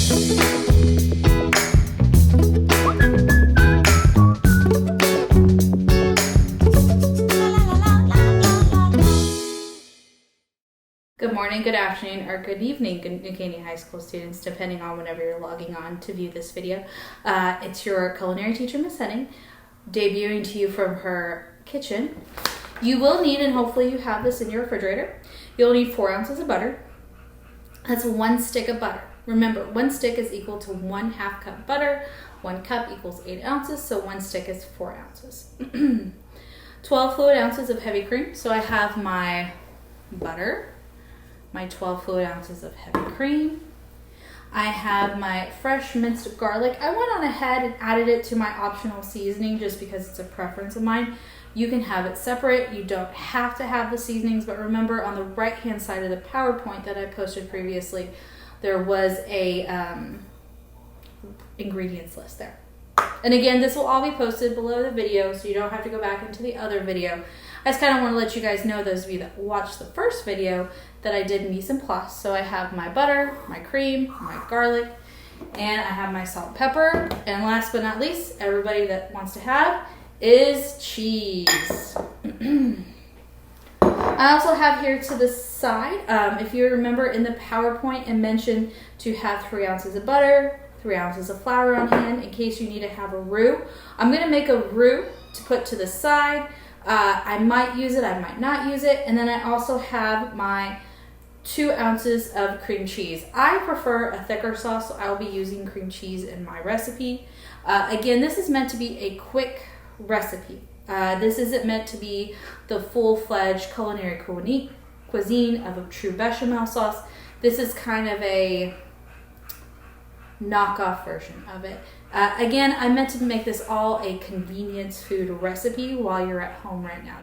Good morning, good afternoon, or good evening, New Caney High School students, depending on whenever you're logging on to view this video. It's your culinary teacher, Miss Henning, debuting to you from her kitchen. You will need, and hopefully you have this in your refrigerator, you'll need 4 ounces of butter. That's 1 stick of butter. Remember, 1 stick is equal to 1/2 cup butter. 1 cup equals 8 ounces, so 1 stick is 4 ounces. 12 fluid ounces of heavy cream. So I have my butter, my 12 fluid ounces of heavy cream. I have my fresh minced garlic. I went on ahead and added it to my optional seasoning just because it's a preference of mine. You can have it separate. You don't have to have the seasonings, but remember on the right-hand side of the PowerPoint that I posted previously, there was a ingredients list there. And again, this will all be posted below the video, so you don't have to go back into the other video. I just kind of want to let you guys know, those of you that watched the first video, that I did mise en place. So I have my butter, my cream, my garlic, and I have my salt and pepper. And last but not least, everybody that wants to have is cheese. I also have here to the side, if you remember in the PowerPoint, it mentioned to have 3 ounces of butter, 3 ounces of flour on hand in case you need to have a roux. I'm going to make a roux to put to the side. I might use it, I might not use it. And then I also have my 2 ounces of cream cheese. I prefer a thicker sauce, so I'll be using cream cheese in my recipe. Again, this is meant to be a quick recipe. This isn't meant to be the full-fledged culinary cuisine of a true bechamel sauce. This is kind of a knockoff version of it. Again, I meant to make this all a convenience food recipe while you're at home right now.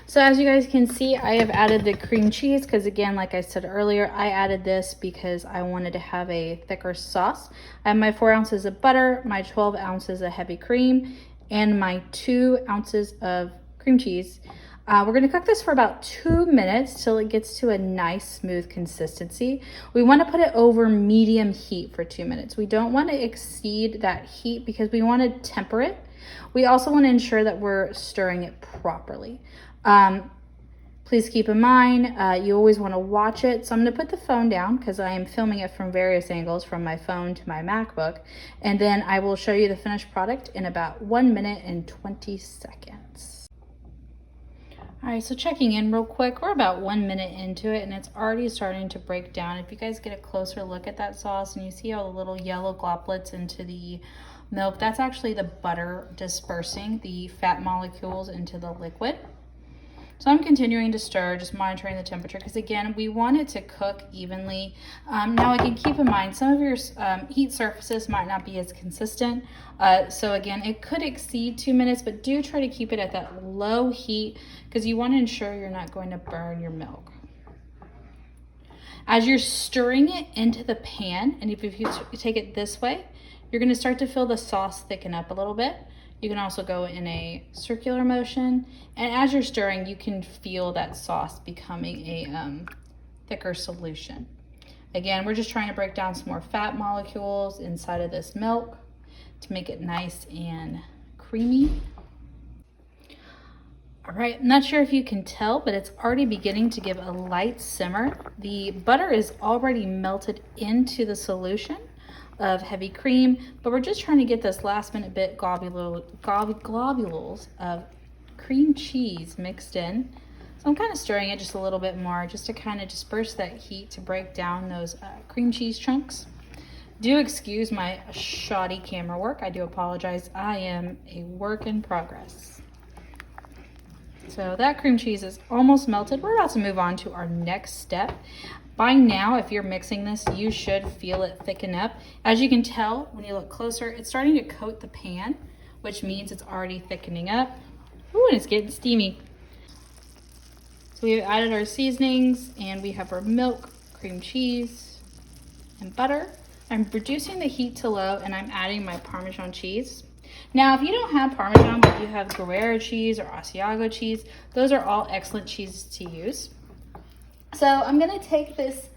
So as you guys can see, I have added the cream cheese because, again, like I said earlier, I added this because I wanted to have a thicker sauce. I have my 4 ounces of butter, my 12 ounces of heavy cream, and my 2 ounces of cream cheese. We're going to cook this for about 2 minutes till it gets to a nice smooth consistency. We want to put it over medium heat for 2 minutes. We don't want to exceed that heat because we want to temper it. We also want to ensure that we're stirring it properly. Please keep in mind, you always want to watch it. So I'm going to put the phone down because I am filming it from various angles, from my phone to my MacBook. And then I will show you the finished product in about 1 minute and 20 seconds. All right, so checking in real quick, we're about 1 minute into it and it's already starting to break down. If you guys get a closer look at that sauce and you see all the little yellow globules into the milk, that's actually the butter dispersing the fat molecules into the liquid. So I'm continuing to stir, just monitoring the temperature, because again, we want it to cook evenly. Now again, keep in mind, some of your heat surfaces might not be as consistent. So again, it could exceed 2 minutes, but do try to keep it at that low heat because you want to ensure you're not going to burn your milk. As you're stirring it into the pan, and if you take it this way, you're going to start to feel the sauce thicken up a little bit. You can also go in a circular motion, and as you're stirring, you can feel that sauce becoming a thicker solution. Again, we're just trying to break down some more fat molecules inside of this milk to make it nice and creamy. All right, I'm not sure if you can tell, but it's already beginning to give a light simmer. The butter is already melted into the solution of heavy cream, but we're just trying to get this last minute bit globules of cream cheese mixed in. So I'm kind of stirring it just a little bit more just to kind of disperse that heat to break down those cream cheese chunks. Do excuse my shoddy camera work. I do apologize. I am a work in progress. So that cream cheese is almost melted. We're about to move on to our next step. By now, if you're mixing this, you should feel it thicken up. As you can tell, when you look closer, it's starting to coat the pan, which means it's already thickening up. Ooh, and it's getting steamy. So we've added our seasonings, and we have our milk, cream cheese, and butter. I'm reducing the heat to low, and I'm adding my Parmesan cheese. Now, if you don't have Parmesan, but you have Gruyere cheese or Asiago cheese, those are all excellent cheeses to use. So I'm going to take this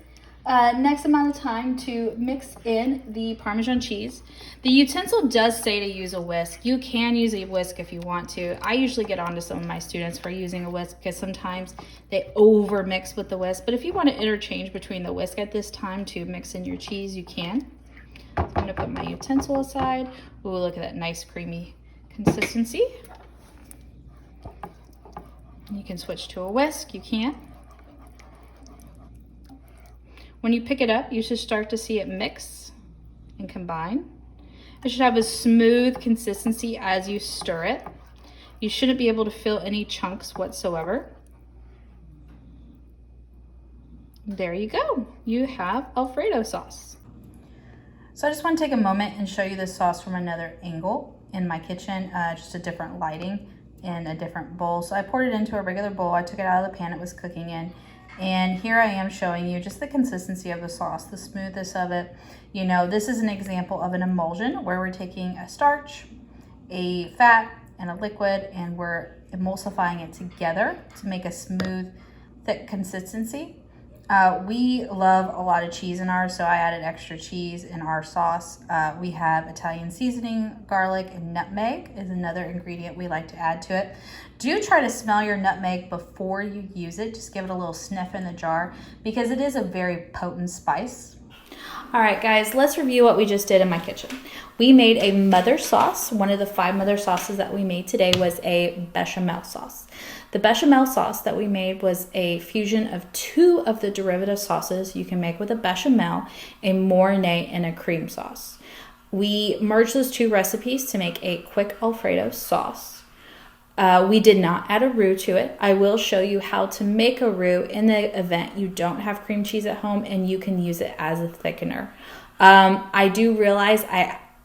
Next amount of time to mix in the Parmesan cheese. The utensil does say to use a whisk. You can use a whisk if you want to. I usually get on to some of my students for using a whisk because sometimes they over mix with the whisk. But if you want to interchange between the whisk at this time to mix in your cheese, you can. So I'm going to put my utensil aside. Ooh, look at that nice creamy consistency. You can switch to a whisk, you can. When you pick it up, you should start to see it mix and combine. It should have a smooth consistency as you stir it. You shouldn't be able to feel any chunks whatsoever. There you go. You have Alfredo sauce. So I just want to take a moment and show you this sauce from another angle in my kitchen, just a different lighting in a different bowl. So I poured it into a regular bowl. I took it out of the pan it was cooking in. And here I am showing you just the consistency of the sauce, the smoothness of it. You know, this is an example of an emulsion where we're taking a starch, a fat, and a liquid, and we're emulsifying it together to make a smooth, thick consistency. We love a lot of cheese in ours, so I added extra cheese in our sauce. We have Italian seasoning, garlic, and nutmeg is another ingredient we like to add to it. Do try to smell your nutmeg before you use it. Just give it a little sniff in the jar because it is a very potent spice. All right, guys, let's review what we just did in my kitchen. We made a mother sauce. One of the 5 mother sauces that we made today was a bechamel sauce. The bechamel sauce that we made was a fusion of 2 of the derivative sauces you can make with a bechamel, a Mornay, and a cream sauce. We merged those 2 recipes to make a quick Alfredo sauce. We did not add a roux to it. I will show you how to make a roux in the event you don't have cream cheese at home and you can use it as a thickener. I do realize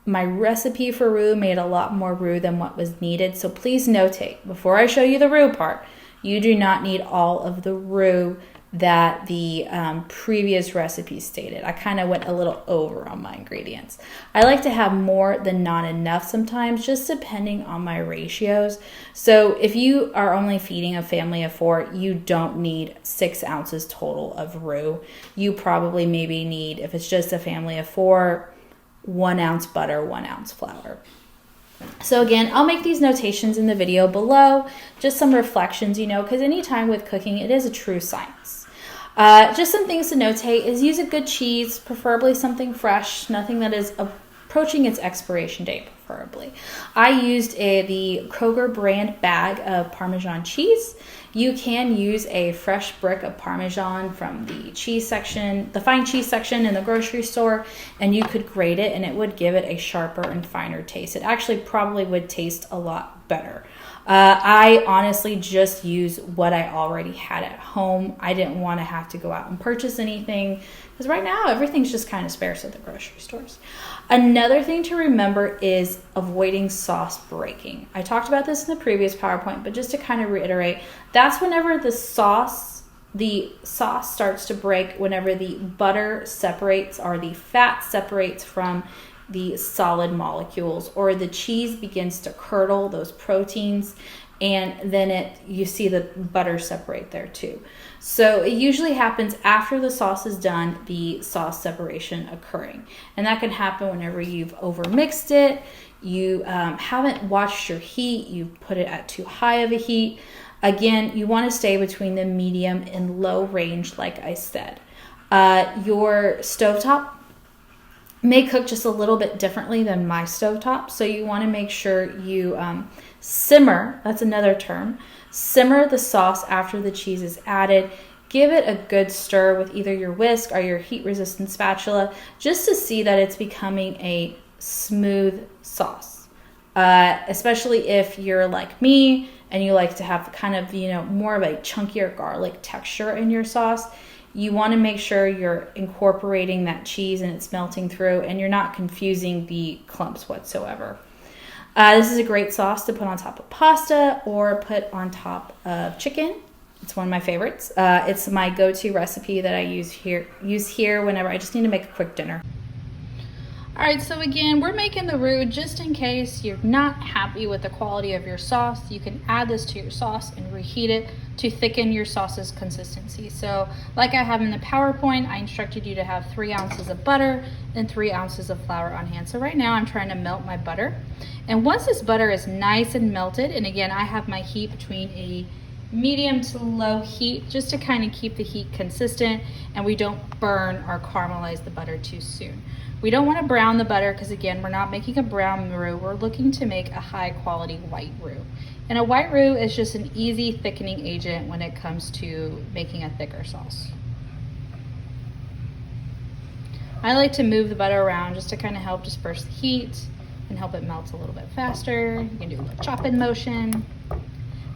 my recipe for roux made a lot more roux than what was needed, so please notate, before I show you the roux part, you do not need all of the roux that the previous recipe stated. I kind of went a little over on my ingredients. I like to have more than not enough sometimes, just depending on my ratios. So if you are only feeding a family of 4, you don't need 6 ounces total of roux. You probably maybe need, if it's just a family of 4, 1 ounce butter, 1 ounce flour. So again, I'll make these notations in the video below, just some reflections, you know, because anytime with cooking, it is a true science. Just some things to notate is use a good cheese, preferably something fresh, nothing that is approaching its expiration date, preferably. I used the Kroger brand bag of Parmesan cheese. You can use a fresh brick of Parmesan from the cheese section, the fine cheese section in the grocery store, and you could grate it and it would give it a sharper and finer taste. It actually probably would taste a lot better. I honestly just use what I already had at home. I didn't want to have to go out and purchase anything because right now everything's just kind of sparse at the grocery stores. Another thing to remember is avoiding sauce breaking. I talked about this in the previous PowerPoint, but just to kind of reiterate, that's whenever the sauce starts to break, whenever the butter separates or the fat separates from the solid molecules, or the cheese begins to curdle those proteins, and then you see the butter separate there too. So it usually happens after the sauce is done, the sauce separation occurring, and that can happen whenever you've overmixed it, you haven't watched your heat, you put it at too high of a heat. Again, you want to stay between the medium and low range, like I said. Your stovetop may cook just a little bit differently than my stovetop, so you want to make sure you simmer, that's another term, simmer the sauce after the cheese is added. Give it a good stir with either your whisk or your heat-resistant spatula just to see that it's becoming a smooth sauce. Especially if you're like me and you like to have kind of, you know, more of a chunkier garlic texture in your sauce. You want to make sure you're incorporating that cheese and it's melting through and you're not confusing the clumps whatsoever. This is a great sauce to put on top of pasta or put on top of chicken. It's one of my favorites. It's my go-to recipe that I use here whenever I just need to make a quick dinner. All right, so again, we're making the roux just in case you're not happy with the quality of your sauce. You can add this to your sauce and reheat it to thicken your sauce's consistency. So like I have in the PowerPoint, I instructed you to have 3 ounces of butter and 3 ounces of flour on hand. So right now I'm trying to melt my butter. And once this butter is nice and melted, and again, I have my heat between a medium to low heat just to kind of keep the heat consistent and we don't burn or caramelize the butter too soon. We don't want to brown the butter because again, we're not making a brown roux. We're looking to make a high quality white roux. And a white roux is just an easy thickening agent when it comes to making a thicker sauce. I like to move the butter around just to kind of help disperse the heat and help it melt a little bit faster. You can do a little chopping motion.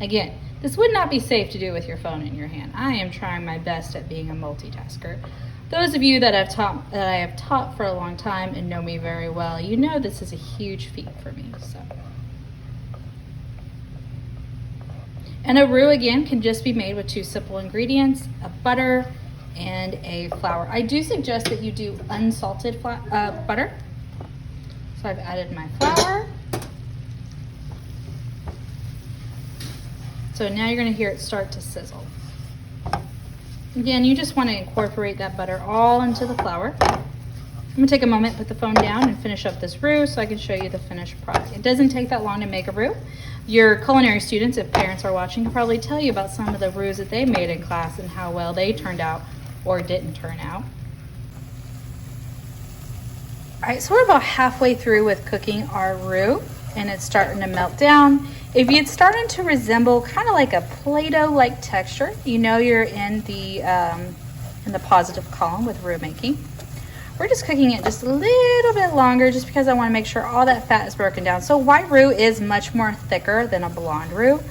Again, this would not be safe to do with your phone in your hand. I am trying my best at being a multitasker. Those of you that I have taught for a long time and know me very well, you know this is a huge feat for me. So, and a roux again can just be made with 2 simple ingredients: a butter and a flour. I do suggest that you do unsalted butter. So I've added my flour. So now you're going to hear it start to sizzle. Again, you just want to incorporate that butter all into the flour. I'm going to take a moment, put the phone down, and finish up this roux so I can show you the finished product. It doesn't take that long to make a roux. Your culinary students, if parents are watching, can probably tell you about some of the roux that they made in class and how well they turned out or didn't turn out. All right, so we're about halfway through with cooking our roux, and it's starting to melt down. If it's starting to resemble kind of like a Play-Doh-like texture, you know you're in the positive column with roux making. We're just cooking it just a little bit longer just because I want to make sure all that fat is broken down. So white roux is much more thicker than a blonde roux.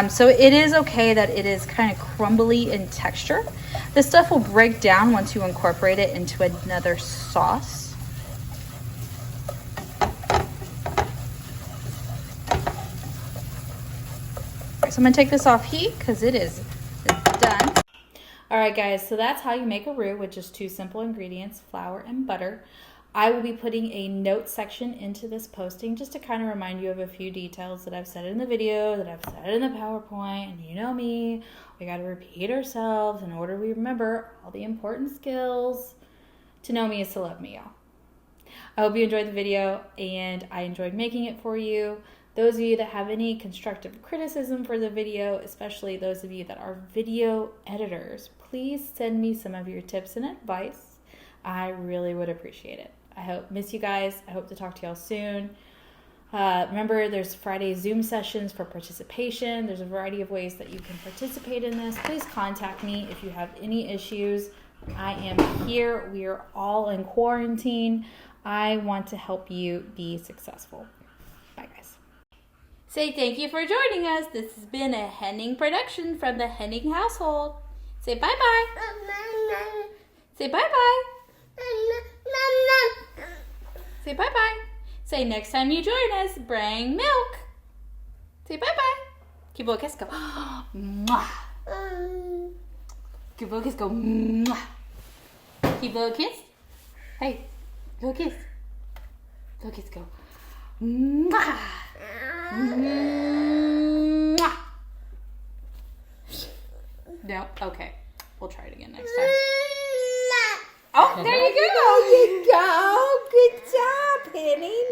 So it is okay that it is kind of crumbly in texture. This stuff will break down once you incorporate it into another sauce. So I'm gonna take this off heat because it's done. All right guys, so that's how you make a roux with just 2 simple ingredients, flour and butter. I will be putting a note section into this posting just to kind of remind you of a few details that I've said in the video, that I've said in the PowerPoint, and you know me, we gotta repeat ourselves in order we remember all the important skills. To know me is to love me, y'all. I hope you enjoyed the video and I enjoyed making it for you. Those of you that have any constructive criticism for the video, especially those of you that are video editors, please send me some of your tips and advice. I really would appreciate it. Miss you guys. I hope to talk to y'all soon. Remember, there's Friday Zoom sessions for participation. There's a variety of ways that you can participate in this. Please contact me if you have any issues. I am here. We are all in quarantine. I want to help you be successful. Bye, guys. Say thank you for joining us. This has been a Henning production from the Henning household. Say bye-bye. Say bye-bye. Say bye-bye. Say next time you join us, bring milk. Say bye-bye. Give a kiss, go. Mwah. Give a kiss, go. Mwah. Give a kiss. Hey, give a kiss. Give a kiss, go. Mwah. Mwah. No? Okay. We'll try it again next time. Oh, there you go. There you go. Good job, Henning.